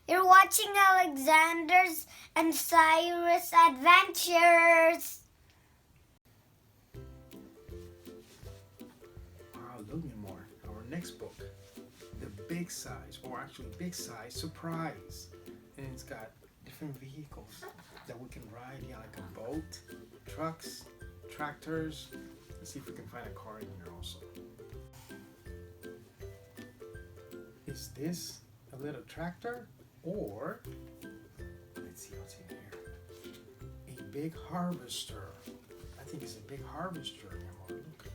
You're watching Alexander's and Cyrus adventures. Wow, looking more. Our next book, The Big Size, or actually Big Size Surprise. And it's got different vehicles that we can ride, like a boat, trucks, tractors. Let's see if we can find a car in here also. Is this a little tractor? Or, let's see what's in here. A big harvester. I think it's a big harvester. Look,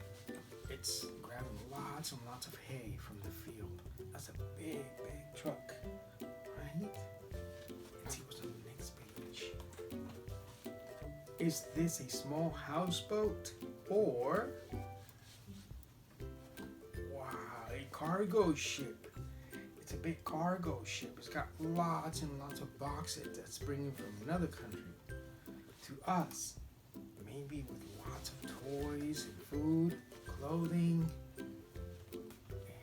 it's grabbing lots and lots of hay from the field. That's a big, big truck, right? Let's see what's on the next page. Is this a small houseboat? Or, wow, a cargo ship. It's a big cargo ship. It's got lots and lots of boxes that's bringing from another country to us. Maybe with lots of toys and food, clothing.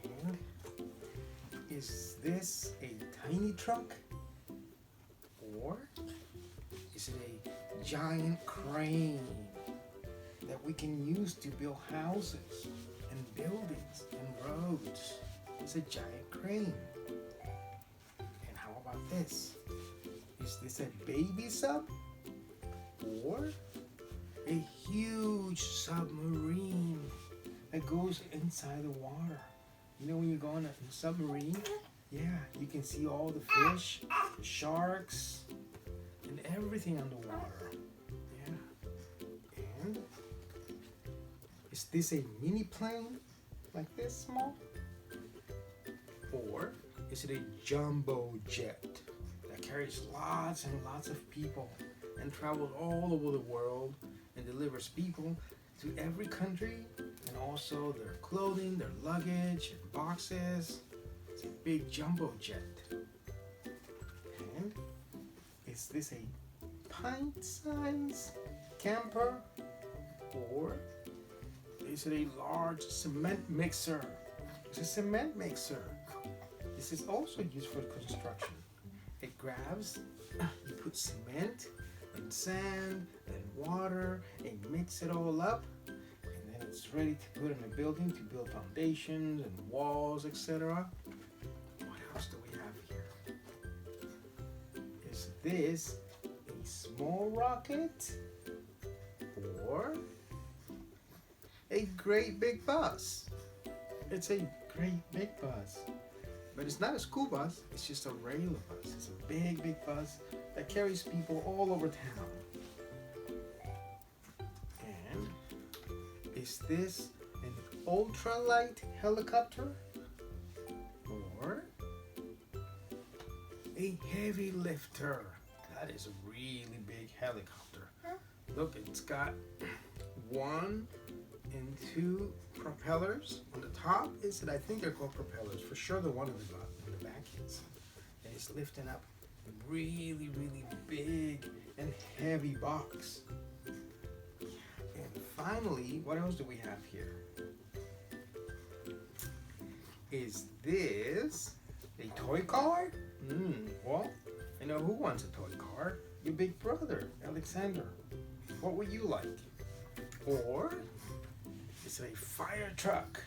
And is this a tiny truck? Or is it a giant crane that we can use to build houses and buildings and roads? It's a giant crane. And how about this? Is this a baby sub? Or a huge submarine that goes inside the water? You know when you go on a submarine? Yeah, you can see all the fish, the sharks, and everything underwater. Yeah. And is this a mini plane like this small? Or is it a jumbo jet that carries lots and lots of people and travels all over the world and delivers people to every country and also their clothing, their luggage, and boxes? It's a big jumbo jet. And is this a pint-sized camper? Or is it a large cement mixer? It's a cement mixer. This is also used for construction. It grabs, you put cement and sand and water and mix it all up, and then it's ready to put in a building to build foundations and walls, etc. What else do we have here? Is this a small rocket or a great big bus? It's a great big bus. But it's not a school bus, it's just a regular bus. It's a big, big bus that carries people all over town. And is this an ultralight helicopter? Or a heavy lifter? That is a really big helicopter. Look, it's got 1 and 2 propellers. On the top is it? I think they're called propellers. For sure the one in the back is. And it's lifting up a really, really big and heavy box. And finally, what else do we have here? Is this a toy car? Well, I know who wants a toy car. Your big brother, Alexander. What would you like? Or is it a fire truck?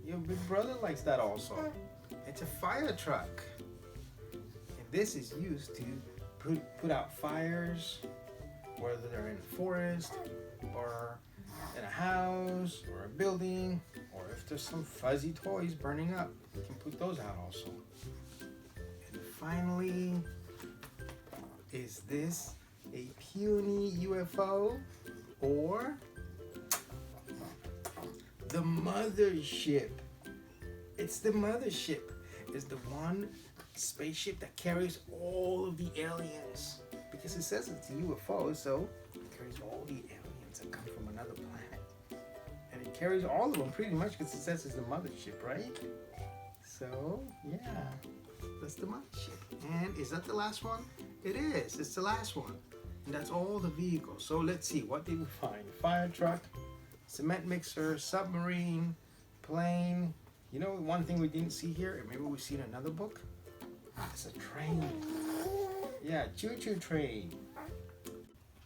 Your big brother likes that also. It's a fire truck. And this is used to put out fires, whether they're in a forest or in a house or a building, or if there's some fuzzy toys burning up, you can put those out also. And finally, is this a puny UFO or the mothership? It's the mothership. It's the one spaceship that carries all of the aliens. Because it says it's a UFO, so it carries all the aliens that come from another planet. And it carries all of them pretty much because it says it's the mothership, right? So, yeah, that's the mothership. And is that the last one? It is. It's the last one. And that's all the vehicles. So let's see. What did we find? Fire truck, cement mixer, submarine, plane. You know, one thing we didn't see here, and maybe we see in another book, it's a train. Yeah, choo-choo train.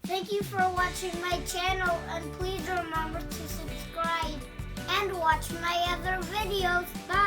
Thank you for watching my channel, and please remember to subscribe and watch my other videos. Bye!